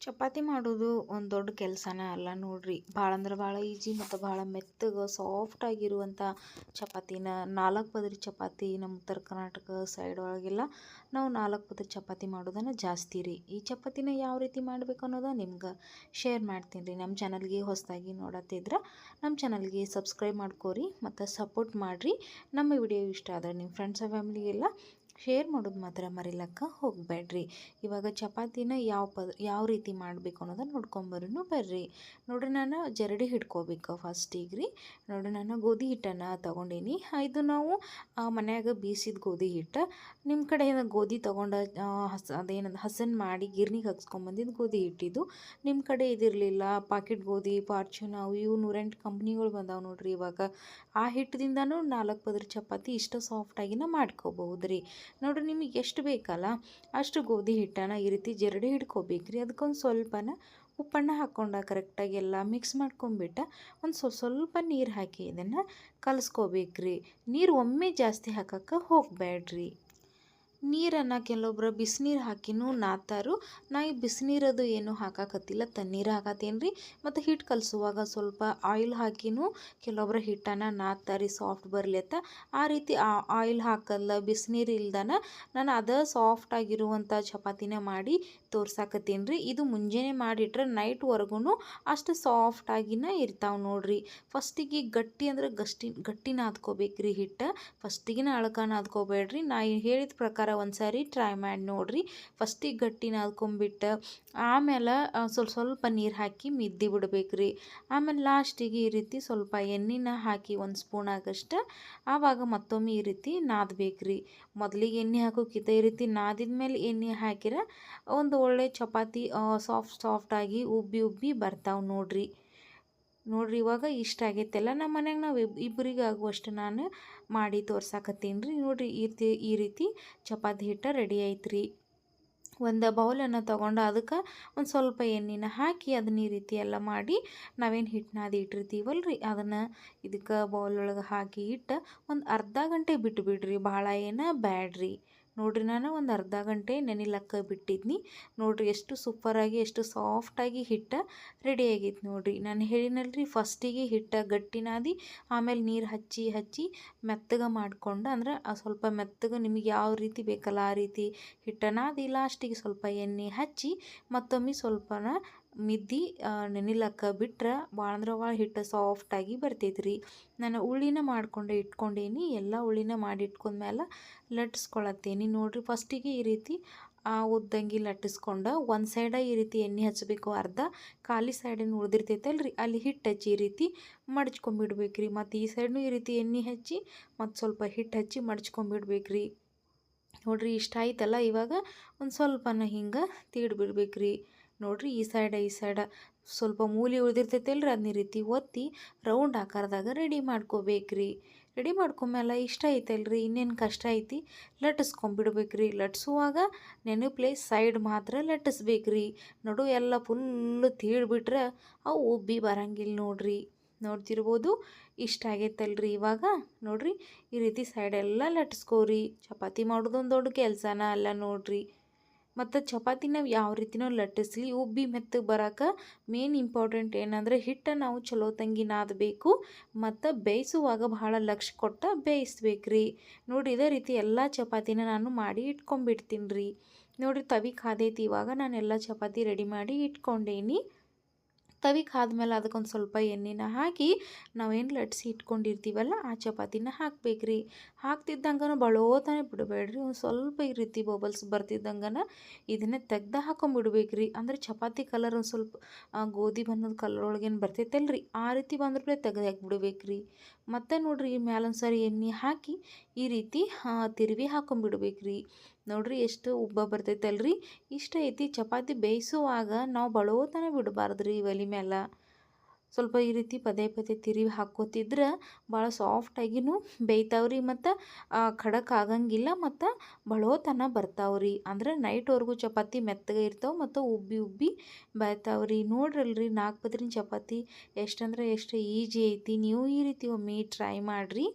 ಚಪಾತಿ ಮಾಡೋದು ಒಂದು ದೊಡ್ಡ ಕೆಲಸನೇ ಅಲ್ಲ ನೋಡ್ರಿ. ಭಾಳ ಅಂದ್ರೆ ಭಾಳ ಈಜಿ ಮತ್ತು ಭಾಳ ಮೆತ್ತಗೆ ಸಾಫ್ಟಾಗಿರುವಂಥ ಚಪಾತಿನ 4 ಪದರಿ ಚಪಾತಿ ನಮ್ಮ ಉತ್ತರ ಕರ್ನಾಟಕ ಸೈಡ್ ಒಳಗೆಲ್ಲ ನಾವು 4 ಪದರಿ ಚಪಾತಿ ಮಾಡೋದನ್ನು ಜಾಸ್ತಿ ರೀ. ಈ ಚಪಾತಿನ ಯಾವ ರೀತಿ ಮಾಡಬೇಕು ಅನ್ನೋದು ನಿಮ್ಗೆ ಶೇರ್ ಮಾಡ್ತೀನಿ ರೀ. ನಮ್ಮ ಚಾನಲ್ಗೆ ಹೊಸದಾಗಿ ನೋಡತ್ತಿದ್ರೆ ನಮ್ಮ ಚಾನಲ್ಗೆ ಸಬ್ಸ್ಕ್ರೈಬ್ ಮಾಡ್ಕೋರಿ ಮತ್ತು ಸಪೋರ್ಟ್ ಮಾಡಿರಿ. ನಮ್ಮ ವಿಡಿಯೋ ಇಷ್ಟ ಆದರೆ ನಿಮ್ಮ ಫ್ರೆಂಡ್ಸ್ ಫ್ಯಾಮಿಲಿಗೆಲ್ಲ ಶೇರ್ ಮಾಡೋದು ಮಾತ್ರ ಮರಿಲಕ್ಕ ಹೋಗಬೇಡ್ರಿ. ಇವಾಗ ಚಪಾತಿನ ಯಾವ ರೀತಿ ಮಾಡಬೇಕು ಅನ್ನೋದನ್ನು ನೋಡ್ಕೊಂಬರೋನು ಬರ್ರಿ. ನೋಡ್ರಿ, ನಾನು ಜರಡಿ ಹಿಡ್ಕೋಬೇಕು ಫಸ್ಟಿಗೆ ರೀ. ನೋಡ್ರಿ, ನಾನು ಗೋಧಿ ಹಿಟ್ಟನ್ನು ತೊಗೊಂಡೀನಿ. ಇದು ನಾವು ಮನ್ಯಾಗ ಬೀಸಿದ ಗೋಧಿ ಹಿಟ್ಟು. ನಿಮ್ಮ ಕಡೆ ಗೋಧಿ ತೊಗೊಂಡು ಅದೇನದು ಹಸನ್ ಮಾಡಿ ಗಿರ್ನಿಗೆ ಹಾಕ್ಸ್ಕೊಂಬಂದಿದ್ದು ಗೋಧಿ ಹಿಟ್ಟಿದ್ದು. ನಿಮ್ಮ ಕಡೆ ಇದಿರಲಿಲ್ಲ, ಪಾಕೆಟ್ ಗೋಧಿ, ಫಾರ್ಚೂನ್ ಇವು 108 ಕಂಪ್ನಿಗಳು ಬಂದಾವೆ ನೋಡ್ರಿ. ಇವಾಗ ಆ ಹಿಟ್ಟದಿಂದನೂ 4 ಪದರ ಚಪಾತಿ ಇಷ್ಟು ಸಾಫ್ಟಾಗಿನ ಮಾಡ್ಕೋಬಹುದು ರೀ. ನೋಡ್ರಿ, ನಿಮಗೆ ಎಷ್ಟು ಬೇಕಲ್ಲ ಅಷ್ಟು ಗೋಧಿ ಹಿಟ್ಟನ್ನು ಈ ರೀತಿ ಜರಡಿ ಹಿಡ್ಕೋಬೇಕು ರೀ. ಅದಕ್ಕೊಂದು ಸ್ವಲ್ಪನ ಉಪ್ಪನ್ನು ಹಾಕ್ಕೊಂಡು ಕರೆಕ್ಟಾಗಿ ಎಲ್ಲ ಮಿಕ್ಸ್ ಮಾಡ್ಕೊಂಬಿಟ್ಟು ಒಂದು ಸ್ವಲ್ಪ ನೀರು ಹಾಕಿ ಇದನ್ನು ಕಲಿಸ್ಕೋಬೇಕ್ರಿ. ನೀರು ಒಮ್ಮೆ ಜಾಸ್ತಿ ಹಾಕಕ್ಕೆ ಹೋಗಬೇಡ್ರಿ. ನೀರನ್ನು ಕೆಲವೊಬ್ರು ಬಿಸಿನೀರು ಹಾಕಿನೂ ನಾತಾರು. ನಾ ಈ ಬಿಸಿನೀರದು ಏನು ಹಾಕಕತ್ತಿಲ್ಲ, ತಣ್ಣೀರು ಹಾಕತ್ತೇನೆ ರೀ. ಮತ್ತು ಹಿಟ್ಟು ಕಲಿಸುವಾಗ ಸ್ವಲ್ಪ ಆಯಿಲ್ ಹಾಕಿನೂ ಕೆಲವೊಬ್ರು ಹಿಟ್ಟನ್ನು ನಾದ್ತಾರೆ ಸಾಫ್ಟ್ ಬರಲಿ ಅಂತ. ಆ ರೀತಿ ಆಯಿಲ್ ಹಾಕಲ್ಲ, ಬಿಸಿನೀರು ಇಲ್ದನ ನಾನು ಅದೇ ಸಾಫ್ಟಾಗಿರುವಂಥ ಚಪಾತಿನ ಮಾಡಿ ತೋರ್ಸಾಕತ್ತೀನಿ ರೀ. ಇದು ಮುಂಜಾನೆ ಮಾಡಿಟ್ರೆ ನೈಟ್ವರೆಗೂ ಅಷ್ಟು ಸಾಫ್ಟಾಗಿನ ಇರ್ತಾವೆ ನೋಡ್ರಿ. ಫಸ್ಟಿಗೆ ಗಟ್ಟಿ ಅಂದ್ರೆ ಗಟ್ಟಿ ನಾದ್ಕೋಬೇಕ್ರಿ ಹಿಟ್ಟು. ಫಸ್ಟಿಗೆ ಅಳ್ಕ ನಾದ್ಕೋಬೇಡ್ರಿ. ನಾ ಹೇಳಿದ ಪ್ರಕಾರ ಒಂದು ಸಾರಿ ಟ್ರೈ ಮಾಡಿ ನೋಡಿರಿ. ಫಸ್ಟಿಗೆ ಗಟ್ಟಿ ನಾದ್ಕೊಂಬಿಟ್ಟು ಆಮೇಲೆ ಸ್ವಲ್ಪ ನೀರು ಹಾಕಿ ಮಿದ್ದಿ ಬಿಡ್ಬೇಕ್ರಿ. ಆಮೇಲೆ ಲಾಸ್ಟಿಗೆ ಈ ರೀತಿ ಸ್ವಲ್ಪ ಎಣ್ಣೆನ ಹಾಕಿ 1 ಸ್ಪೂನ್ ಆಗಷ್ಟು ಆವಾಗ ಮತ್ತೊಮ್ಮೆ ಈ ರೀತಿ ನಾದಬೇಕ್ರಿ. ಮೊದಲಿಗೆ ಎಣ್ಣೆ ಹಾಕೋಕ್ಕಿಂತ ಈ ರೀತಿ ನಾದಿದ ಮೇಲೆ ಎಣ್ಣೆ ಹಾಕಿರ ಒಂದು ಒಳ್ಳೆ ಚಪಾತಿ ಸಾಫ್ಟಾಗಿ ಉಬ್ಬಿ ಬರ್ತಾವೆ ನೋಡ್ರಿ. ಇವಾಗ ಇಷ್ಟ ಆಗೈತೆಲ್ಲ. ನಮ್ಮ ಮನ್ಯಾಗ ನಾವು ಇಬ್ಬರಿಗೆ ಆಗುವಷ್ಟು ನಾನು ಮಾಡಿ ತೋರ್ಸಾಕತ್ತೀನಿ ರೀ. ನೋಡಿರಿ, ಈ ರೀತಿ ಚಪಾತಿ ಹಿಟ್ಟು ರೆಡಿ ಐತ್ರಿ. ಒಂದು ಬೌಲನ್ನು ತೊಗೊಂಡು ಅದಕ್ಕೆ ಒಂದು ಸ್ವಲ್ಪ ಎಣ್ಣೆನ ಹಾಕಿ ಅದನ್ನ ಈ ರೀತಿ ಎಲ್ಲ ಮಾಡಿ ನಾವೇನು ಹಿಟ್ಟು ನಾದಿ ಇಟ್ಟಿರ್ತೀವಲ್ಲ ರೀ ಅದನ್ನು ಇದಕ್ಕೆ ಬೌಲೊಳಗೆ ಹಾಕಿ ಇಟ್ಟು ಒಂದು ಅರ್ಧ ಗಂಟೆ ಬಿಟ್ಟು ಬಿಡ್ರಿ. ಭಾಳ ಏನು ಬ್ಯಾಡ್ರಿ. ನೋಡ್ರಿ, ನಾನು ಒಂದು ಅರ್ಧ ಗಂಟೆ ನೆನಿಲಕ್ಕ ಬಿಟ್ಟಿದ್ನಿ. ನೋಡ್ರಿ, ಎಷ್ಟು ಸೂಪರಾಗಿ ಎಷ್ಟು ಸಾಫ್ಟಾಗಿ ಹಿಟ್ಟು ರೆಡಿ ಆಗೈತೆ ನೋಡ್ರಿ. ನಾನು ಹೇಳಿನಲ್ರಿ ಫಸ್ಟಿಗೆ ಹಿಟ್ಟು ಗಟ್ಟಿ ನಾದಿ ಆಮೇಲೆ ನೀರು ಹಚ್ಚಿ ಮೆತ್ತಗೆ ಮಾಡ್ಕೊಂಡು, ಅಂದ್ರೆ ಸ್ವಲ್ಪ ಮೆತ್ತಗೆ ನಿಮಗೆ ಯಾವ ರೀತಿ ಬೇಕಲ್ಲ ಆ ರೀತಿ ಹಿಟ್ಟು ನಾದಿ ಲಾಸ್ಟಿಗೆ ಸ್ವಲ್ಪ ಎಣ್ಣೆ ಹಚ್ಚಿ ಮತ್ತೊಮ್ಮೆ ಸ್ವಲ್ಪನ ಮಿದ್ದಿ ನೆನಿಲಕ್ಕ ಬಿಟ್ರೆ ಭಾಳ ಅಂದ್ರೆ ಭಾಳ ಹಿಟ್ಟು ಸಾಫ್ಟಾಗಿ ಬರ್ತೈತೆ ರೀ. ನಾನು ಉಳ್ಳಿನ ಇಟ್ಕೊಂಡೇನಿ. ಎಲ್ಲ ಉಳ್ಳಿನ ಮಾಡಿ ಇಟ್ಕೊಂಡ್ಮೇಲೆ ಲಟ್ಟಿಸ್ಕೊಳತ್ತೇನಿ. ನೋಡ್ರಿ, ಫಸ್ಟಿಗೆ ಈ ರೀತಿ ಉದ್ದಂಗಿ ಲಟ್ಟಿಸ್ಕೊಂಡು ಒಂದು ಸೈಡ ಈ ರೀತಿ ಎಣ್ಣೆ ಹಚ್ಚಬೇಕು. ಅರ್ಧ ಖಾಲಿ ಸೈಡನ್ನು ಉಳ್ದಿರ್ತೈತಲ್ರಿ ಅಲ್ಲಿ ಹಿಟ್ಟು ಹಚ್ಚಿ ಈ ರೀತಿ ಮಡ್ಚ್ಕೊಂಬಿಡ್ಬೇಕ್ರಿ. ಮತ್ತು ಈ ಸೈಡ್ನು ಈ ರೀತಿ ಎಣ್ಣೆ ಹಚ್ಚಿ ಮತ್ತು ಸ್ವಲ್ಪ ಹಿಟ್ಟು ಹಚ್ಚಿ ಮಡ್ಚ್ಕೊಂಬಿಡ್ಬೇಕ್ರಿ. ನೋಡ್ರಿ, ಇಷ್ಟ ಆಯ್ತಲ್ಲ. ಇವಾಗ ಒಂದು ಸ್ವಲ್ಪನ ಹಿಂಗೆ ತೀಡ್ಬಿಡ್ಬೇಕ್ರಿ. ನೋಡ್ರಿ, ಈ ಸೈಡ ಸ್ವಲ್ಪ ಮೂಲಿ ಉಳಿದಿರ್ತೈತಲ್ರಿ ಅದನ್ನ ಈ ರೀತಿ ಒತ್ತಿ ರೌಂಡ್ ಆಕಾರದಾಗ ರೆಡಿ ಮಾಡ್ಕೋಬೇಕ್ರಿ. ರೆಡಿ ಮಾಡ್ಕೊಂಡ್ಮೇಲೆ ಇಷ್ಟ ಐತಲ್ರಿ, ಇನ್ನೇನು ಕಷ್ಟ ಐತಿ, ಲಟ್ಟಿಸ್ಕೊಂಬಿಡ್ಬೇಕ್ರಿ. ಲಟ್ಸುವಾಗ ನೆನಪ್ಲೆ ಸೈಡ್ ಮಾತ್ರ ಲಟ್ಟಿಸ್ಬೇಕ್ರಿ. ನಡು ಎಲ್ಲ ಫುಲ್ಲು ತೀಡ್ಬಿಟ್ರೆ ಅವು ಉಬ್ಬಿ ಬರಂಗಿಲ್ಲ ನೋಡ್ರಿ. ನೋಡ್ತಿರ್ಬೋದು, ಇಷ್ಟ ಆಗೈತಲ್ರಿ. ಇವಾಗ ನೋಡ್ರಿ, ಈ ರೀತಿ ಸೈಡೆಲ್ಲ ಲಟ್ಟಿಸ್ಕೋರಿ. ಚಪಾತಿ ಮಾಡೋದೊಂದು ದೊಡ್ಡ ಕೆಲಸನ ಅಲ್ಲ ನೋಡ್ರಿ. ಮತ್ತು ಚಪಾತಿ ನಾವು ಯಾವ ರೀತಿನೋ ಲಟ್ಟಿಸ್ಲಿ ಉಬ್ಬಿ ಮೆತ್ತಗೆ ಬರೋಕೆ ಮೇನ್ ಇಂಪಾರ್ಟೆಂಟ್ ಏನಂದರೆ ಹಿಟ್ಟು ನಾವು ಚಲೋ ತಂಗಿ ನಾದಬೇಕು ಮತ್ತು ಬೇಯಿಸುವಾಗ ಬಹಳ ಲಕ್ಷ್ಯ ಕೊಟ್ಟು ಬೇಯಿಸ್ಬೇಕ್ರಿ. ನೋಡಿ, ಇದೇ ರೀತಿ ಎಲ್ಲ ಚಪಾತಿನ ನಾನು ಮಾಡಿ ಇಟ್ಕೊಂಡ್ಬಿಡ್ತೀನಿ ರೀ. ನೋಡಿರಿ, ತವಿ ಕಾದೈತಿ. ಇವಾಗ ನಾನು ಎಲ್ಲ ಚಪಾತಿ ರೆಡಿ ಮಾಡಿ ಇಟ್ಕೊಂಡೇನಿ. ತವಿ ಕಾದ್ಮೇಲೆ ಅದಕ್ಕೊಂದು ಸ್ವಲ್ಪ ಎಣ್ಣೆನ ಹಾಕಿ ನಾವೇನು ಲಟ್ಸಿ ಇಟ್ಕೊಂಡಿರ್ತೀವಲ್ಲ ಆ ಚಪಾತಿನ ಹಾಕ್ಬೇಕ್ರಿ. ಹಾಕ್ತಿದ್ದಂಗೆ ಬಳೋತಾನೆ ಬಿಡಬೇಡ್ರಿ. ಒಂದು ಸ್ವಲ್ಪ ಈ ರೀತಿ ಬಬಲ್ಸ್ ಬರ್ತಿದ್ದಂಗೆ ಇದನ್ನೇ ತೆಗ್ದು ಹಾಕೊಂಡ್ಬಿಡ್ಬೇಕ್ರಿ. ಅಂದರೆ ಚಪಾತಿ ಕಲರ್ ಒಂದು ಸ್ವಲ್ಪ ಗೋಧಿ ಬಣ್ಣದ ಕಲರ್ ಒಳಗೇನು ಬರ್ತೈತಲ್ರಿ ಆ ರೀತಿ ಬಂದ್ರೆ ತೆಗೆದು ಹಾಕ್ಬಿಡ್ಬೇಕ್ರಿ. ಮತ್ತು ನೋಡ್ರಿ, ಮ್ಯಾಲೊಂದು ಸಾರಿ ಎಣ್ಣೆ ಹಾಕಿ ಈ ರೀತಿ ತಿರುವಿ ಹಾಕೊಂಡ್ಬಿಡ್ಬೇಕ್ರಿ. ನೋಡ್ರಿ, ಎಷ್ಟು ಉಬ್ಬ ಬರ್ತೈತಲ್ರಿ. ಇಷ್ಟ ಐತಿ. ಚಪಾತಿ ಬೇಯಿಸುವಾಗ ನಾವು ಬಳೋತನ ಬಿಡಬಾರ್ದ್ರಿ ಒಲೆ ಮೇಲೆ. ಸ್ವಲ್ಪ ಈ ರೀತಿ ಪದೇ ಪದೇ ತಿರುವಿ ಹಾಕ್ಕೋತಿದ್ರೆ ಭಾಳ ಸಾಫ್ಟಾಗಿನೂ ಬೇಯ್ತಾವ್ರಿ ಮತ್ತು ಖಡಕ್ ಆಗಂಗಿಲ್ಲ ಮತ್ತು ಬಳೋತನ ಬರ್ತಾವ್ರಿ. ಅಂದ್ರೆ ನೈಟ್ವರೆಗೂ ಚಪಾತಿ ಮೆತ್ತಗೆ ಇರ್ತಾವೆ ಮತ್ತು ಉಬ್ಬಿ ಉಬ್ಬಿ ಬೇಯ್ತಾವ್ರಿ. ನೋಡ್ರಲ್ರಿ 4 ಪದರಿನ ಚಪಾತಿ ಎಷ್ಟಂದ್ರೆ ಎಷ್ಟು ಈಜಿ ಐತಿ. ನೀವು ಈ ರೀತಿ ಒಮ್ಮೆ ಟ್ರೈ ಮಾಡಿರಿ.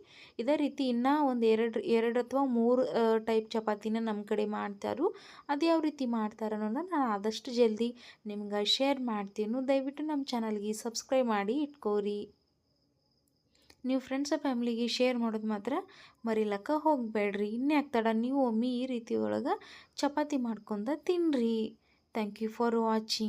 ಇದೇ ರೀತಿ ಇನ್ನೂ ಒಂದು ಎರಡು ಅಥವಾ 3 ಟೈಪ್ ಚಪಾತಿನ ನಮ್ಮ ಕಡೆ ಮಾಡ್ತಾರು. ಅದು ಯಾವ ರೀತಿ ಮಾಡ್ತಾರೆ ಅನ್ನೋದನ್ನ ನಾನು ಆದಷ್ಟು ಜಲ್ದಿ ನಿಮ್ಗೆ ಶೇರ್ ಮಾಡ್ತೀನಿ. ದಯವಿಟ್ಟು ನಮ್ಮ ಚಾನಲ್ಗೆ ಸಬ್ಸ್ಕ್ರೈಬ್ ಮಾಡಿ ಇಟ್ಕೋರಿ. ನೀವು ಫ್ರೆಂಡ್ಸ್ ಫ್ಯಾಮ್ಲಿಗೆ ಶೇರ್ ಮಾಡೋದು ಮಾತ್ರ ಮರಿಲಕ್ಕ ಹೋಗಬೇಡ್ರಿ. ಇನ್ಯಾಕೆ ತಡ, ನೀವು ಒಮ್ಮೆ ಈ ರೀತಿ ಒಳಗೆ ಚಪಾತಿ ಮಾಡ್ಕೊಂಡ ತಿನ್ನಿರಿ. Thank you for watching.